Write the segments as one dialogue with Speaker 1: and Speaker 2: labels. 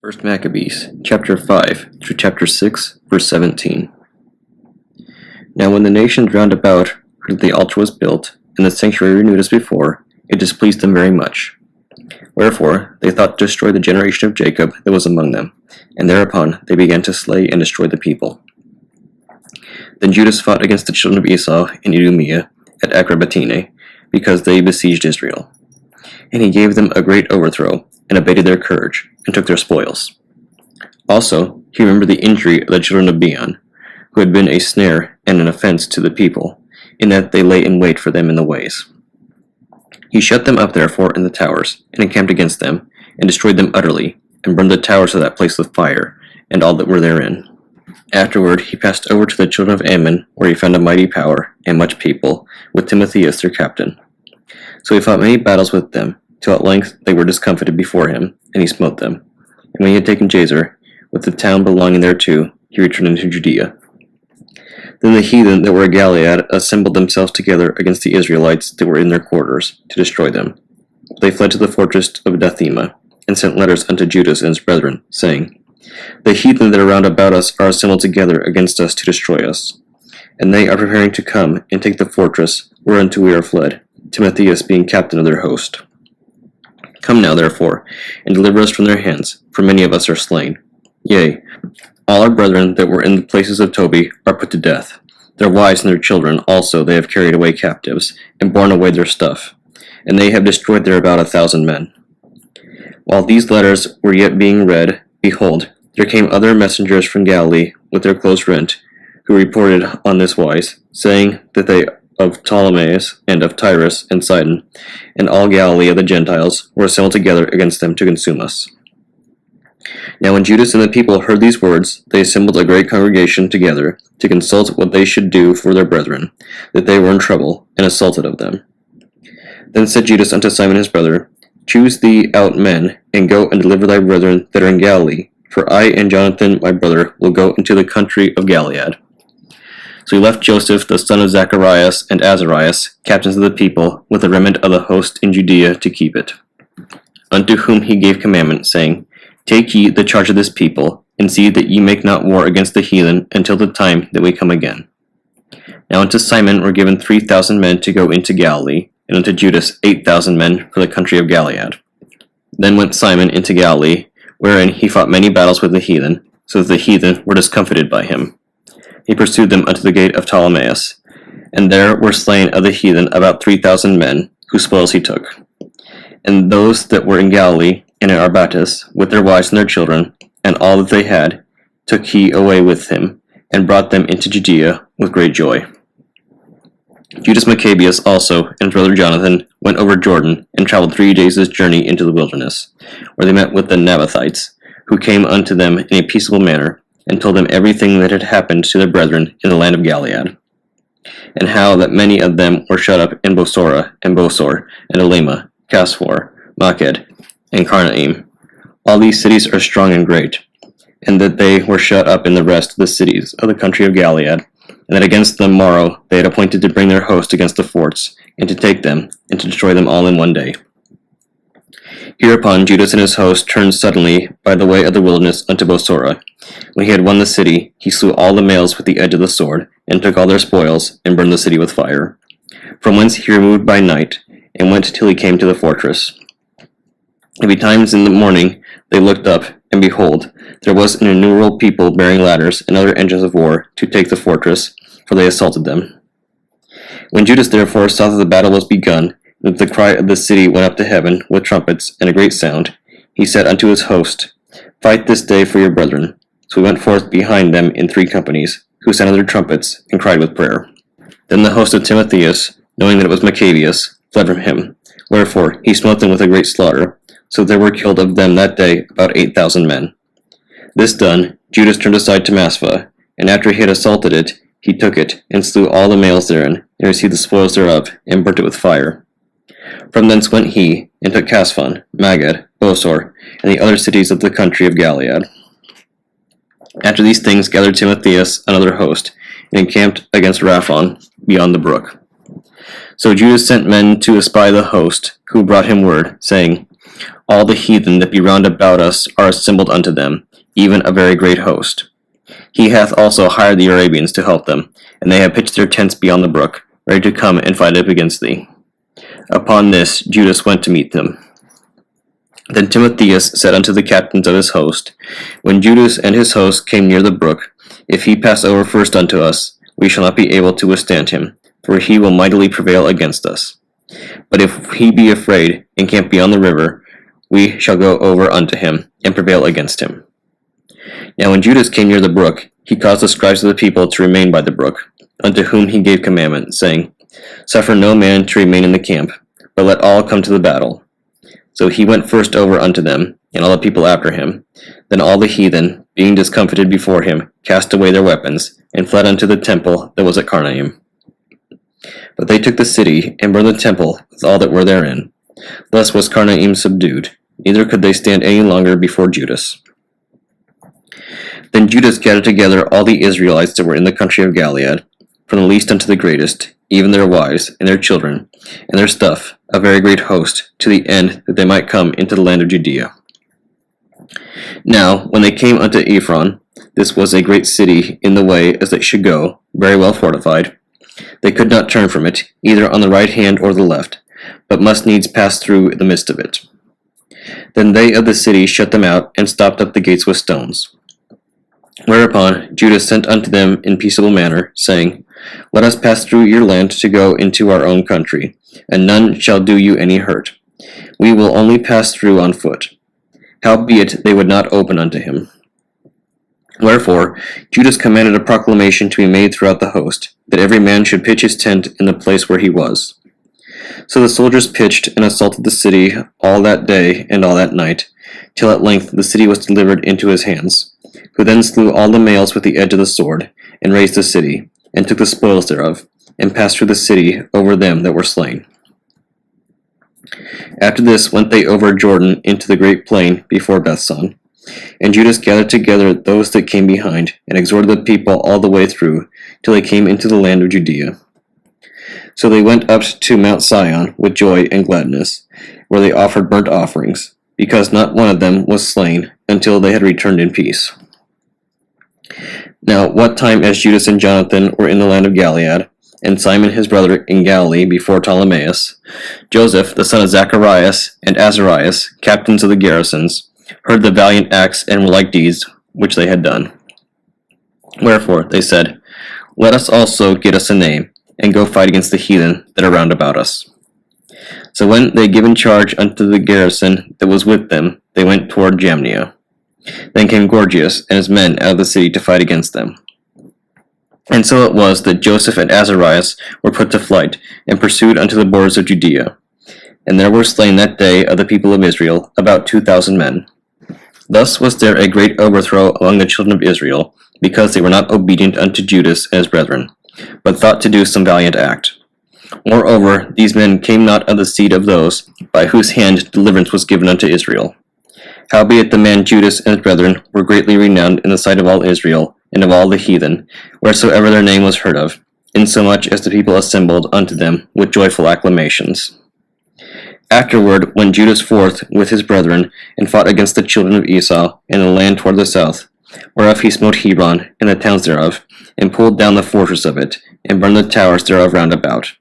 Speaker 1: 1 Maccabees, chapter 5 through chapter 6, verse 17. Now when the nations round about heard that the altar was built, and the sanctuary renewed as before, it displeased them very much. Wherefore they thought to destroy the generation of Jacob that was among them, and thereupon they began to slay and destroy the people. Then Judas fought against the children of Esau in Idumea at Acrabatene, because they besieged Israel. And he gave them a great overthrow, and abated their courage, and took their spoils. Also he remembered the injury of the children of Beon, who had been a snare and an offense to the people, in that they lay in wait for them in the ways. He shut them up therefore in the towers, and encamped against them, and destroyed them utterly, and burned the towers of that place with fire, and all that were therein. Afterward he passed over to the children of Ammon, where he found a mighty power, and much people, with Timotheus their captain. So he fought many battles with them, till at length they were discomfited before him, and he smote them. And when he had taken Jazer, with the town belonging thereto, he returned into Judea. Then the heathen that were at Gilead assembled themselves together against the Israelites that were in their quarters, to destroy them. They fled to the fortress of Dathema, and sent letters unto Judas and his brethren, saying, The heathen that are round about us are assembled together against us to destroy us. And they are preparing to come and take the fortress whereunto we are fled, Timotheus being captain of their host. Come now, therefore, and deliver us from their hands, for many of us are slain. Yea, all our brethren that were in the places of Tobi are put to death. Their wives and their children also they have carried away captives, and borne away their stuff, and they have destroyed there about 1,000 men. While these letters were yet being read, behold, there came other messengers from Galilee with their clothes rent, who reported on this wise, saying that they of Ptolemais, and of Tyrus, and Sidon, and all Galilee of the Gentiles, were assembled together against them to consume us. Now when Judas and the people heard these words, they assembled a great congregation together, to consult what they should do for their brethren, that they were in trouble, and assaulted of them. Then said Judas unto Simon his brother, Choose thee out men, and go and deliver thy brethren that are in Galilee, for I and Jonathan my brother will go into the country of Gilead. So he left Joseph the son of Zacharias and Azarias, captains of the people, with the remnant of the host in Judea to keep it. Unto whom he gave commandment, saying, Take ye the charge of this people, and see that ye make not war against the heathen until the time that we come again. Now unto Simon were given 3,000 men to go into Galilee, and unto Judas 8,000 men for the country of Gilead. Then went Simon into Galilee, wherein he fought many battles with the heathen, so that the heathen were discomfited by him. He pursued them unto the gate of Ptolemais, and there were slain of the heathen about 3,000 men, whose spoils he took. And those that were in Galilee and in Arbatus, with their wives and their children, and all that they had, took he away with him, and brought them into Judea with great joy. Judas Maccabees also, and his brother Jonathan, went over Jordan, and traveled 3 days' journey into the wilderness, where they met with the Nabathites, who came unto them in a peaceable manner, and told them everything that had happened to their brethren in the land of Gilead, and how that many of them were shut up in Bosora, and Bosor, and Elama, Casphor, Maked, and Karnaim. All these cities are strong and great, and that they were shut up in the rest of the cities of the country of Gilead, and that against them morrow they had appointed to bring their host against the forts, and to take them, and to destroy them all in one day. Hereupon Judas and his host turned suddenly by the way of the wilderness unto Bosora. When he had won the city, he slew all the males with the edge of the sword, and took all their spoils, and burned the city with fire. From whence he removed by night, and went till he came to the fortress. And betimes in the morning they looked up, and behold, there was an innumerable people bearing ladders and other engines of war to take the fortress, for they assaulted them. When Judas therefore saw that the battle was begun, and that the cry of the city went up to heaven with trumpets and a great sound, he said unto his host, Fight this day for your brethren. So we went forth behind them in 3 companies, who sounded their trumpets, and cried with prayer. Then the host of Timotheus, knowing that it was Maccabees, fled from him. Wherefore he smote them with a great slaughter, so there were killed of them that day about 8,000 men. This done, Judas turned aside to Maspha, and after he had assaulted it, he took it, and slew all the males therein, and received the spoils thereof, and burnt it with fire. From thence went he, and took Casphon, Maged, Bosor, and the other cities of the country of Gilead. After these things gathered Timotheus another host, and encamped against Raphon, beyond the brook. So Judas sent men to espy the host, who brought him word, saying, all the heathen that be round about us are assembled unto them, even a very great host. He hath also hired the Arabians to help them, and they have pitched their tents beyond the brook, ready to come and fight up against thee. Upon this Judas went to meet them. Then Timotheus said unto the captains of his host, When Judas and his host came near the brook, if he pass over first unto us, we shall not be able to withstand him, for he will mightily prevail against us. But if he be afraid, and camp beyond the river, we shall go over unto him, and prevail against him. Now when Judas came near the brook, he caused the scribes of the people to remain by the brook, unto whom he gave commandment, saying, Suffer no man to remain in the camp, but let all come to the battle. So he went first over unto them, and all the people after him. Then all the heathen, being discomfited before him, cast away their weapons, and fled unto the temple that was at Carnaim. But they took the city, and burned the temple with all that were therein. Thus was Carnaim subdued, neither could they stand any longer before Judas. Then Judas gathered together all the Israelites that were in the country of Gilead, from the least unto the greatest, even their wives, and their children, and their stuff, a very great host, to the end that they might come into the land of Judea. Now, when they came unto Ephron, this was a great city in the way as they should go, very well fortified. They could not turn from it, either on the right hand or the left, but must needs pass through the midst of it. Then they of the city shut them out, and stopped up the gates with stones. Whereupon Judas sent unto them in peaceable manner, saying, Let us pass through your land to go into our own country, and none shall do you any hurt. We will only pass through on foot. Howbeit they would not open unto him. Wherefore Judas commanded a proclamation to be made throughout the host, that every man should pitch his tent in the place where he was. So the soldiers pitched and assaulted the city all that day and all that night, till at length the city was delivered into his hands, who then slew all the males with the edge of the sword, and razed the city, and took the spoils thereof, and passed through the city over them that were slain. After this went they over Jordan into the great plain before Bethsan. And Judas gathered together those that came behind, and exhorted the people all the way through, till they came into the land of Judea. So they went up to Mount Sion with joy and gladness, where they offered burnt offerings, because not one of them was slain, until they had returned in peace. Now what time as Judas and Jonathan were in the land of Gilead, and Simon his brother in Galilee before Ptolemais, Joseph the son of Zacharias, and Azarias, captains of the garrisons, heard the valiant acts and warlike deeds which they had done. Wherefore they said, Let us also get us a name, and go fight against the heathen that are round about us. So when they had given charge unto the garrison that was with them, they went toward Jamnia. Then came Gorgias and his men out of the city to fight against them. And so it was that Joseph and Azarias were put to flight, and pursued unto the borders of Judea. And there were slain that day of the people of Israel about 2,000 men. Thus was there a great overthrow among the children of Israel, because they were not obedient unto Judas and his brethren, but thought to do some valiant act. Moreover, these men came not of the seed of those by whose hand deliverance was given unto Israel. Howbeit the man Judas and his brethren were greatly renowned in the sight of all Israel, and of all the heathen, wheresoever their name was heard of, insomuch as the people assembled unto them with joyful acclamations. Afterward went Judas forth with his brethren, and fought against the children of Esau in the land toward the south, whereof he smote Hebron and the towns thereof, and pulled down the fortress of it, and burned the towers thereof round about.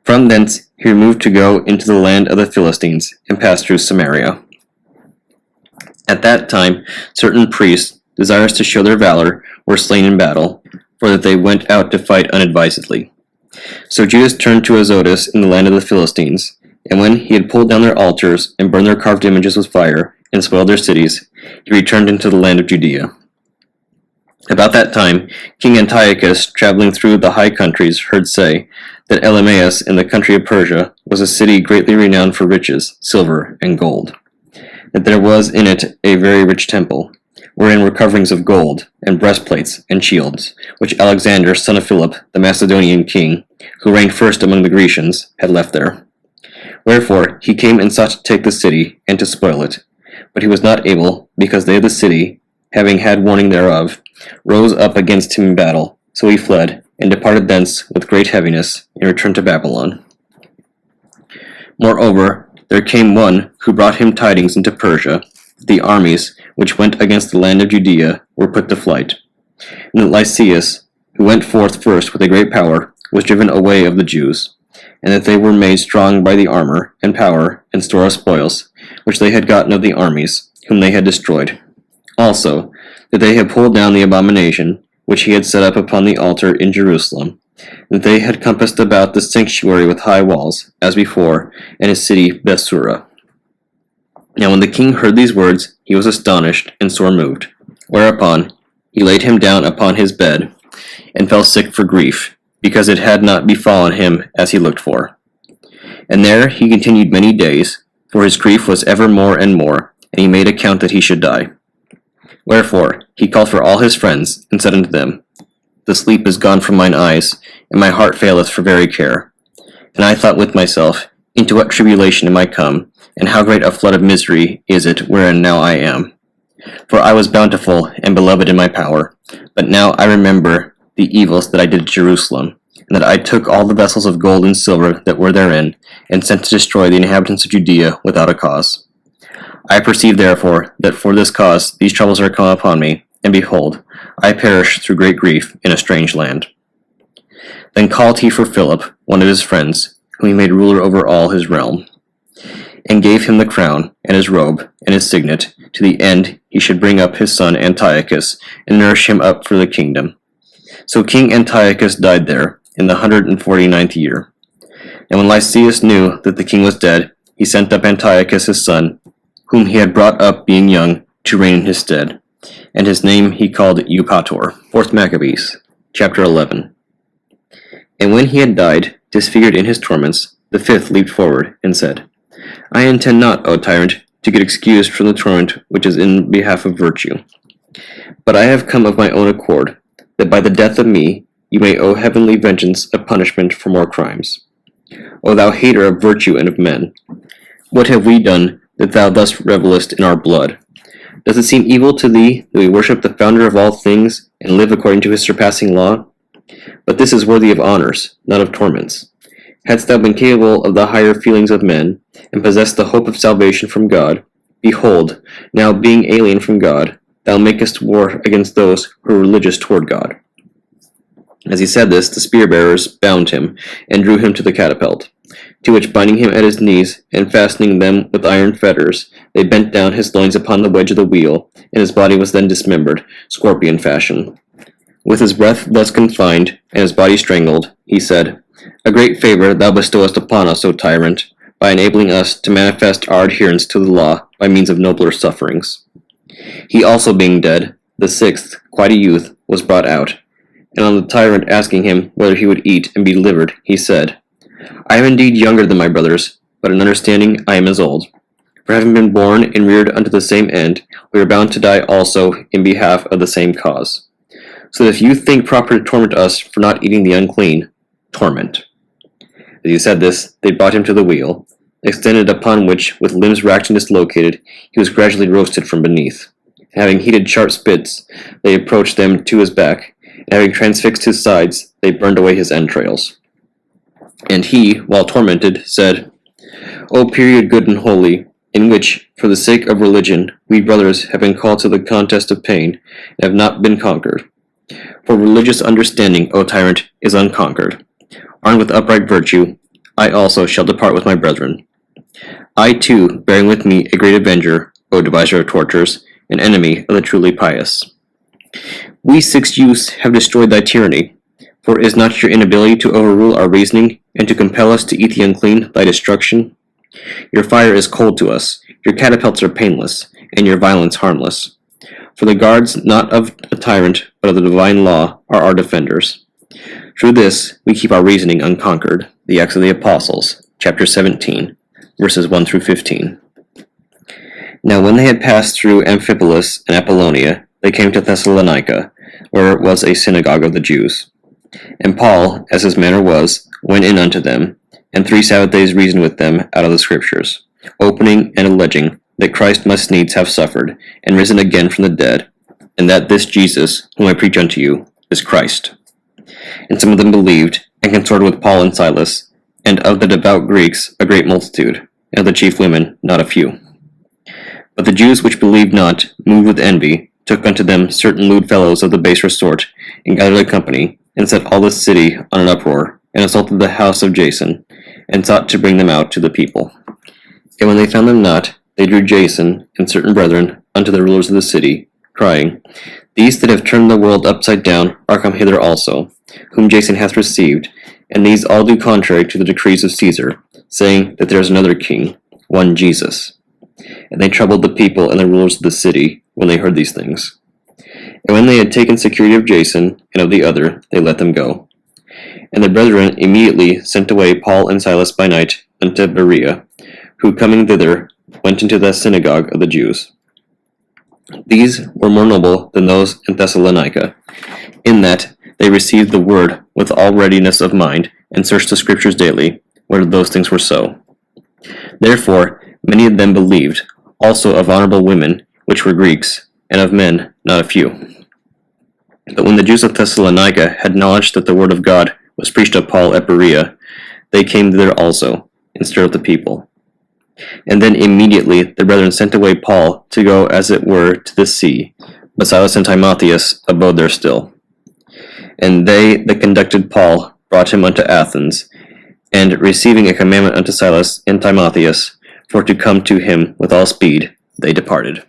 Speaker 1: From thence he removed to go into the land of the Philistines, and passed through Samaria. At that time certain priests, desirous to show their valor, were slain in battle, for that they went out to fight unadvisedly. So Judas turned to Azotus in the land of the Philistines, and when he had pulled down their altars, and burned their carved images with fire, and spoiled their cities, he returned into the land of Judea. About that time King Antiochus, traveling through the high countries, heard say that Elymais in the country of Persia was a city greatly renowned for riches, silver, and gold, that there was in it a very rich temple, wherein were coverings of gold, and breastplates, and shields, which Alexander, son of Philip, the Macedonian king, who reigned first among the Grecians, had left there. Wherefore he came and sought to take the city, and to spoil it. But he was not able, because they of the city, having had warning thereof, rose up against him in battle. So he fled, and departed thence with great heaviness, and returned to Babylon. Moreover, there came one who brought him tidings into Persia, that the armies which went against the land of Judea were put to flight, and that Lysias, who went forth first with a great power, was driven away of the Jews, and that they were made strong by the armor, and power, and store of spoils, which they had gotten of the armies, whom they had destroyed. Also, that they had pulled down the abomination, which he had set up upon the altar in Jerusalem, and that they had compassed about the sanctuary with high walls, as before, and his city Bethsura. Now when the king heard these words, he was astonished, and sore moved. Whereupon he laid him down upon his bed, and fell sick for grief, because it had not befallen him as he looked for. And there he continued many days, for his grief was ever more and more, and he made account that he should die. Wherefore he called for all his friends, and said unto them, The sleep is gone from mine eyes, and my heart faileth for very care. And I thought with myself, Into what tribulation am I come, and how great a flood of misery is it wherein now I am? For I was bountiful and beloved in my power, but now I remember the evils that I did at Jerusalem, and that I took all the vessels of gold and silver that were therein, and sent to destroy the inhabitants of Judea without a cause. I perceive therefore that for this cause these troubles are come upon me, and behold, I perish through great grief in a strange land. Then called he for Philip, one of his friends, whom he made ruler over all his realm, and gave him the crown, and his robe, and his signet, to the end he should bring up his son Antiochus, and nourish him up for the kingdom. So King Antiochus died there, in the 149th year. And when Lysias knew that the king was dead, he sent up Antiochus his son, whom he had brought up being young, to reign in his stead. And his name he called Eupator. 4th Maccabees, chapter 11. And when he had died, disfigured in his torments, the fifth leaped forward, and said, I intend not, O tyrant, to get excused from the torment which is in behalf of virtue. But I have come of my own accord, that by the death of me you may owe heavenly vengeance a punishment for more crimes. O thou hater of virtue and of men, what have we done that thou thus revellest in our blood? Does it seem evil to thee that we worship the founder of all things, and live according to his surpassing law? But this is worthy of honors, not of torments. Hadst thou been capable of the higher feelings of men, and possessed the hope of salvation from God, behold, now being alien from God, thou makest war against those who are religious toward God. As he said this, the spear-bearers bound him, and drew him to the catapult, to which, binding him at his knees, and fastening them with iron fetters, they bent down his loins upon the wedge of the wheel, and his body was then dismembered, scorpion fashion. With his breath thus confined, and his body strangled, he said, A great favor thou bestowest upon us, O tyrant, by enabling us to manifest our adherence to the law by means of nobler sufferings. He also being dead, the sixth, quite a youth, was brought out, and on the tyrant asking him whether he would eat and be delivered, he said, I am indeed younger than my brothers, but in understanding I am as old. For having been born and reared unto the same end, we are bound to die also in behalf of the same cause. So that if you think proper to torment us for not eating the unclean, torment. As he said this, they brought him to the wheel, extended upon which, with limbs racked and dislocated, he was gradually roasted from beneath. And having heated sharp spits, they approached them to his back, and having transfixed his sides, they burned away his entrails. And he, while tormented, said, O period good and holy, in which, for the sake of religion, we brothers have been called to the contest of pain, and have not been conquered. For religious understanding, O tyrant, is unconquered. Armed with upright virtue, I also shall depart with my brethren. I too, bearing with me a great avenger, O deviser of tortures, an enemy of the truly pious. We 6 youths have destroyed thy tyranny, for is not your inability to overrule our reasoning, and to compel us to eat the unclean thy destruction? Your fire is cold to us, your catapults are painless, and your violence harmless. For the guards not of a tyrant, but of the divine law, are our defenders. Through this we keep our reasoning unconquered. The Acts of the Apostles, chapter 17, verses 1 through 15. Now when they had passed through Amphipolis and Apollonia, they came to Thessalonica, where was a synagogue of the Jews. And Paul, as his manner was, went in unto them, and 3 Sabbath days reasoned with them out of the Scriptures, opening and alleging that Christ must needs have suffered, and risen again from the dead, and that this Jesus, whom I preach unto you, is Christ. And some of them believed, and consorted with Paul and Silas, and of the devout Greeks a great multitude. and of the chief women not a few. But the Jews which believed not, moved with envy, took unto them certain lewd fellows of the baser sort, and gathered a company, and set all the city on an uproar, and assaulted the house of Jason, and sought to bring them out to the people. And when they found them not, they drew Jason and certain brethren unto the rulers of the city, crying, These that have turned the world upside down are come hither also, whom Jason hath received, and these all do contrary to the decrees of Caesar, saying that there is another king, one Jesus. And they troubled the people and the rulers of the city when they heard these things. And when they had taken security of Jason and of the other, they let them go. And the brethren immediately sent away Paul and Silas by night unto Berea, who coming thither went into the synagogue of the Jews. These were more noble than those in Thessalonica, in that they received the word with all readiness of mind, and searched the scriptures daily, whether those things were so. Therefore many of them believed, also of honorable women, which were Greeks, and of men not a few. But when the Jews of Thessalonica had knowledge that the word of God was preached of Paul at Berea, they came thither also, and stirred up the people. And then immediately the brethren sent away Paul to go as it were to the sea, but Silas and Timotheus abode there still. And they that conducted Paul brought him unto Athens, and receiving a commandment unto Silas and Timotheus for to come to him with all speed, they departed.